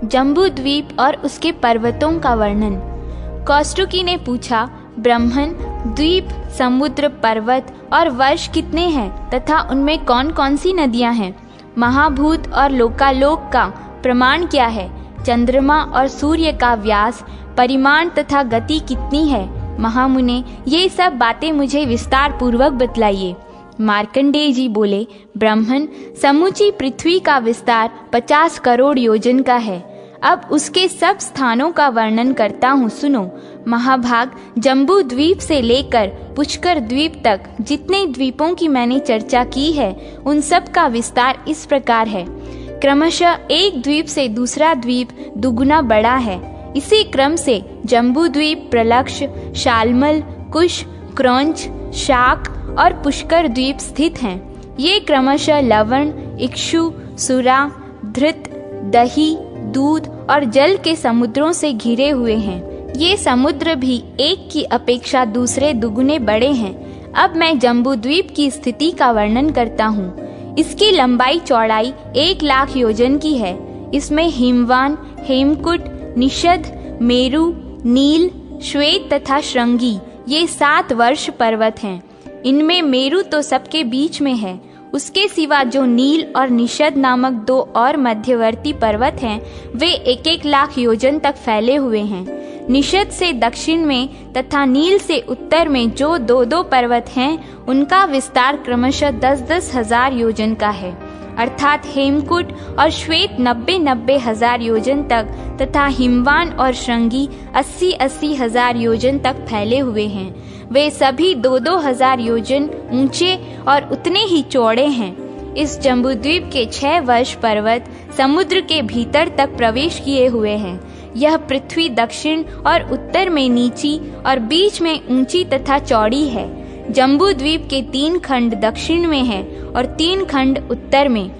जम्बू द्वीप और उसके पर्वतों का वर्णन। कौष्टुकी ने पूछा, ब्रह्मन, द्वीप, समुद्र, पर्वत और वर्ष कितने हैं तथा उनमें कौन कौन सी नदियां हैं? महाभूत और लोकालोक का प्रमाण क्या है? चंद्रमा और सूर्य का व्यास, परिमाण तथा गति कितनी है? महामुने, ये सब बातें मुझे विस्तार पूर्वक बतलाइए। मार्कंडेय जी बोले, ब्रह्मन, समूची पृथ्वी का विस्तार 50 करोड़ योजन का है। अब उसके सब स्थानों का वर्णन करता हूँ, सुनो। महाभाग, जम्बू द्वीप से लेकर पुष्कर द्वीप तक जितने द्वीपों की मैंने चर्चा की है, उन सब का विस्तार इस प्रकार है। क्रमशः एक द्वीप से दूसरा द्वीप दुगुना बड़ा है। इसी क्रम से जम्बू द्वीप, प्रलक्ष, शालमल, कुश, क्रौंच, शाक और पुष्कर द्वीप स्थित हैं। ये क्रमशः लवण, इक्षु, सुरा, धृत, दही, दूध और जल के समुद्रों से घिरे हुए हैं। ये समुद्र भी एक की अपेक्षा दूसरे दुगुने बड़े हैं। अब मैं जम्बू द्वीप की स्थिति का वर्णन करता हूँ। इसकी लंबाई चौड़ाई 1,00,000 योजन की है। इसमें हिमवान, हेमकुट, निषद, मेरु, नील, श्वेत तथा श्रृंगी ये 7 वर्ष पर्वत हैं। इनमें मेरु तो सबके बीच में है। उसके सिवा जो नील और निषद नामक 2 और मध्यवर्ती पर्वत हैं, वे 1-1 लाख योजन तक फैले हुए हैं। निषद से दक्षिण में तथा नील से उत्तर में जो 2-2 पर्वत हैं, उनका विस्तार क्रमशः 10-10 हजार योजन का है। अर्थात हेमकुट और श्वेत 90-90 हजार योजन तक तथा हिमवान और श्रृंगी 80-80 हजार योजन तक फैले हुए हैं। वे सभी 2-2 हजार योजन ऊंचे और उतने ही चौड़े हैं। इस जम्बूद्वीप के 6 वर्ष पर्वत समुद्र के भीतर तक प्रवेश किए हुए हैं। यह पृथ्वी दक्षिण और उत्तर में नीची और बीच में ऊंची तथा चौड़ी है। जम्बू द्वीप के 3 खंड दक्षिण में हैं और 3 खंड उत्तर में।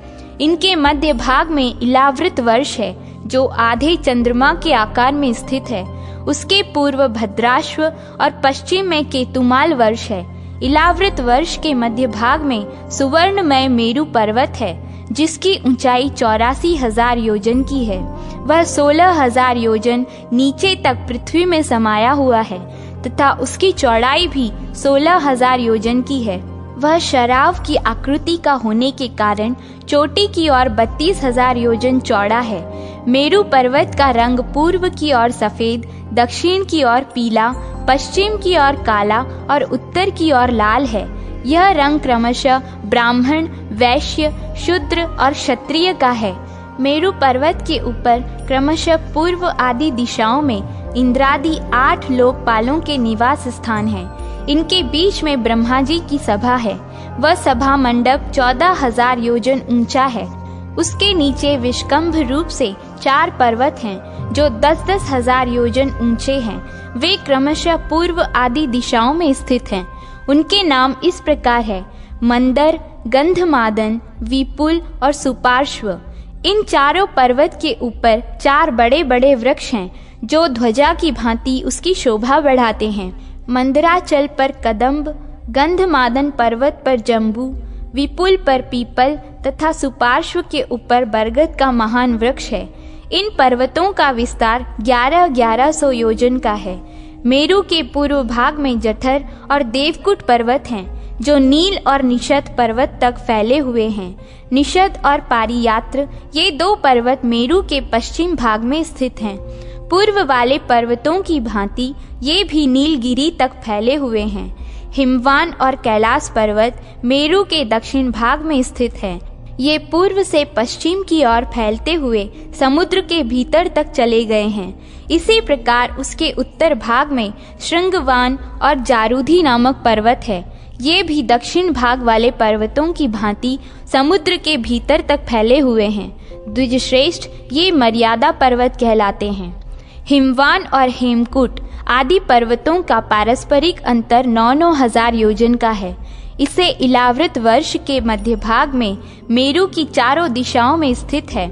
इनके मध्य भाग में इलावृत वर्ष है, जो आधे चंद्रमा के आकार में स्थित है। उसके पूर्व भद्राश्व और पश्चिम में केतुमाल वर्ष है। इलावृत वर्ष के मध्य भाग में सुवर्णमय मेरु पर्वत है, जिसकी ऊंचाई 84,000 योजन की है। वह 16,000 योजन नीचे तक पृथ्वी में समाया हुआ है तथा उसकी चौड़ाई भी 16,000 योजन की है। वह शराव की आकृति का होने के कारण चोटी की ओर 32,000 योजन चौड़ा है। मेरु पर्वत का रंग पूर्व की ओर सफेद, दक्षिण की ओर पीला, पश्चिम की ओर काला और उत्तर की ओर लाल है। यह रंग क्रमशः ब्राह्मण, वैश्य, शूद्र और क्षत्रिय का है। मेरु पर्वत के ऊपर क्रमशः पूर्व आदि दिशाओं में इंद्रादि 8 लोकपालों के निवास स्थान हैं। इनके बीच में ब्रह्मा जी की सभा है। वह सभा मंडप 14,000 योजन ऊंचा है। उसके नीचे विष्कंभ रूप से 4 पर्वत हैं, जो 10-10 हजार योजन ऊंचे हैं। वे क्रमशः पूर्व आदि दिशाओं में स्थित हैं। उनके नाम इस प्रकार है: मंदर, गंधमादन, विपुल और सुपार्श्व। इन चारों पर्वत के ऊपर 4 बड़े बड़े वृक्ष हैं, जो ध्वजा की भांति उसकी शोभा बढ़ाते हैं। मंदराचल पर कदम्ब, गंधमादन पर्वत पर जम्बू, विपुल पर पीपल तथा सुपार्श्व के ऊपर बरगद का महान वृक्ष है। इन पर्वतों का विस्तार 1100 योजन का है। मेरु के पूर्व भाग में जठर और देवकुट पर्वत हैं, जो नील और निषद पर्वत तक फैले हुए हैं। निषद और पारियात्र ये 2 पर्वत मेरु के पश्चिम भाग में स्थित हैं। पूर्व वाले पर्वतों की भांति ये भी नीलगिरी तक फैले हुए हैं। हिमवान और कैलाश पर्वत मेरु के दक्षिण भाग में स्थित है। ये पूर्व से पश्चिम की ओर फैलते हुए समुद्र के भीतर तक चले गए हैं। इसी प्रकार उसके उत्तर भाग में श्रृंगवान और जारूधी नामक पर्वत है। ये भी दक्षिण भाग वाले पर्वतों की भांति समुद्र के भीतर तक फैले हुए हैं। द्विजश्रेष्ठ ये मर्यादा पर्वत कहलाते हैं। हिमवान और हेमकुट आदि पर्वतों का पारस्परिक अंतर 9-9 हजार योजन का है। इसे इलावृत वर्ष के मध्य भाग में मेरु की चारों दिशाओं में स्थित है।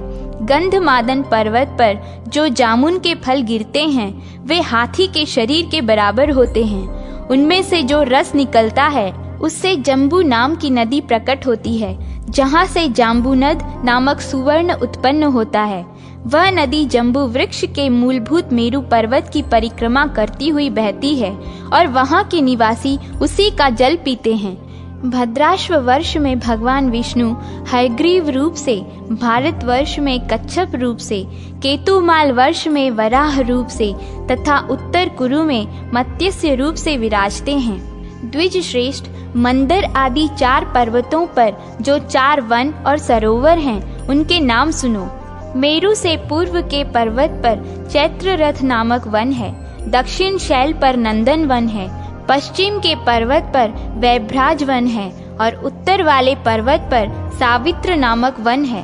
गंधमादन पर्वत पर जो जामुन के फल गिरते हैं, वे हाथी के शरीर के बराबर होते हैं। उनमें से जो रस निकलता है, उससे जम्बू नाम की नदी प्रकट होती है, जहाँ से जाम्बूनद नामक सुवर्ण उत्पन्न होता है। वह नदी जम्बू वृक्ष के मूलभूत मेरु पर्वत की परिक्रमा करती हुई बहती है और वहाँ के निवासी उसी का जल पीते हैं। भद्राश्व वर्ष में भगवान विष्णु हयग्रीव रूप से, भारतवर्ष में कच्छप रूप से, केतुमाल वर्ष में वराह रूप से तथा उत्तर कुरु में मत्स्य रूप से विराजते हैं। द्विज श्रेष्ठ, मंदर आदि 4 पर्वतों पर जो 4 वन और सरोवर हैं, उनके नाम सुनो। मेरु से पूर्व के पर्वत पर चैत्र रथ नामक वन है, दक्षिण शैल पर नंदन वन है, पश्चिम के पर्वत पर वैभ्राज वन है और उत्तर वाले पर्वत पर सावित्र नामक वन है।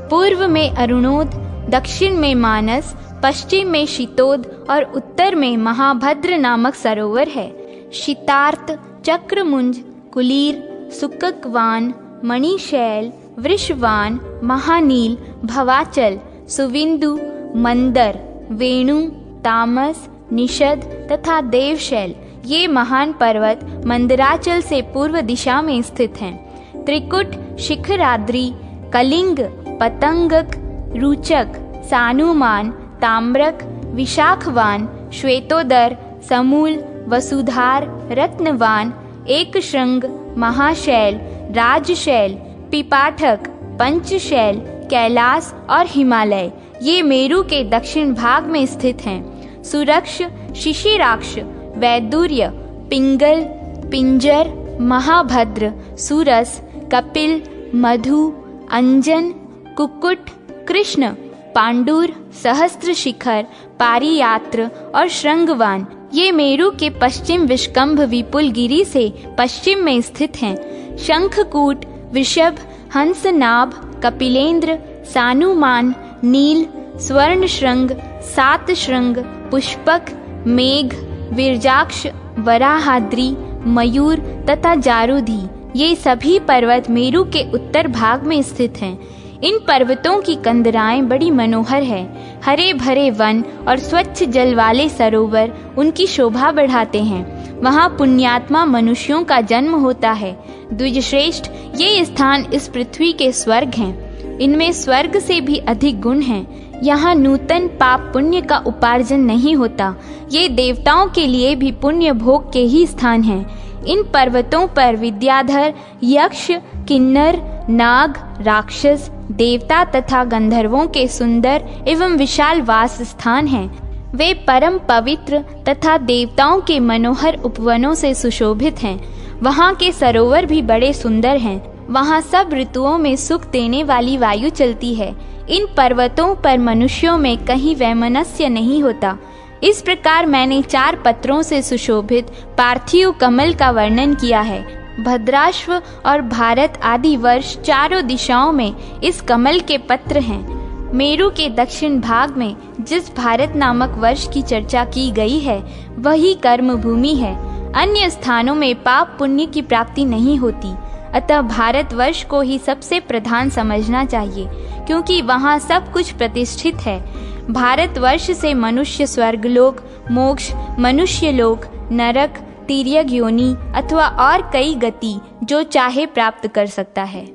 पूर्व में अरुणोद, दक्षिण में मानस, पश्चिम में शीतोद और उत्तर में महाभद्र नामक सरोवर है। शीतार्त, चक्रमुंज, कुलीर, सुककवान, मणिशैल, वृषवान, महानील, भवाचल, सुविंदु, मंदर, वेणु, तामस, निषद तथा देवशैल, ये महान पर्वत मंदराचल से पूर्व दिशा में स्थित हैं। त्रिकुट, शिखराद्रि, कलिंग, पतंगक, रुचक, सानुमान, ताम्रक, विशाखवान, श्वेतोदर, समूल, वसुधार, रत्नवान, एक श्रृंग, महाशैल, राजशैल, पिपाठक, पंचशैल, कैलास और हिमालय, ये मेरु के दक्षिण भाग में स्थित हैं। सुरक्ष, शिशिराक्ष, वैदुर्य, पिंगल, पिंजर, महाभद्र, सुरस, कपिल, मधु, अंजन, कुक्कुट, कृष्ण, पांडुर, सहस्त्र शिखर, पारियात्र और श्रृंगवान, ये मेरु के पश्चिम विष्कंभ विपुल गिरि से पश्चिम में स्थित हैं। शंखकूट, वृषभ, हंसनाभ, कपिलेंद्र, सानुमान, नील, स्वर्ण श्रृंग, 7 श्रृंग, पुष्पक, मेघ, विरजाक्ष, वराहाद्रि, मयूर तथा जारुधि, ये सभी पर्वत मेरु के उत्तर भाग में स्थित हैं। इन पर्वतों की कंदराएं बड़ी मनोहर है। हरे भरे वन और स्वच्छ जल वाले सरोवर उनकी शोभा बढ़ाते हैं। वहाँ पुण्यात्मा मनुष्यों का जन्म होता है। द्विजश्रेष्ठ, ये स्थान इस पृथ्वी के स्वर्ग हैं। इनमें स्वर्ग से भी अधिक गुण हैं। यहाँ नूतन पाप पुण्य का उपार्जन नहीं होता। ये देवताओं के लिए भी पुण्य भोग के ही स्थान हैं। इन पर्वतों पर विद्याधर, यक्ष, किन्नर, नाग, राक्षस, देवता तथा गंधर्वों के सुंदर एवं विशाल वास स्थान हैं। वे परम पवित्र तथा देवताओं के मनोहर उपवनों से सुशोभित हैं। वहाँ के सरोवर भी बड़े सुंदर हैं। वहाँ सब ऋतुओं में सुख देने वाली वायु चलती है। इन पर्वतों पर मनुष्यों में कहीं वैमनस्य नहीं होता। इस प्रकार मैंने 4 पत्रों से सुशोभित पार्थिव कमल का वर्णन किया है। भद्राश्व और भारत आदि वर्ष चारों दिशाओं में इस कमल के पत्र हैं। मेरु के दक्षिण भाग में जिस भारत नामक वर्ष की चर्चा की गई है वही कर्म भूमि है। अन्य स्थानों में पाप पुण्य की प्राप्ति नहीं होती। अतः भारतवर्ष को ही सबसे प्रधान समझना चाहिए, क्योंकि वहाँ सब कुछ प्रतिष्ठित है। भारतवर्ष से मनुष्य स्वर्गलोक, मोक्ष, मनुष्य लोक, नरक, तिर्यक योनि अथवा और कई गति जो चाहे प्राप्त कर सकता है।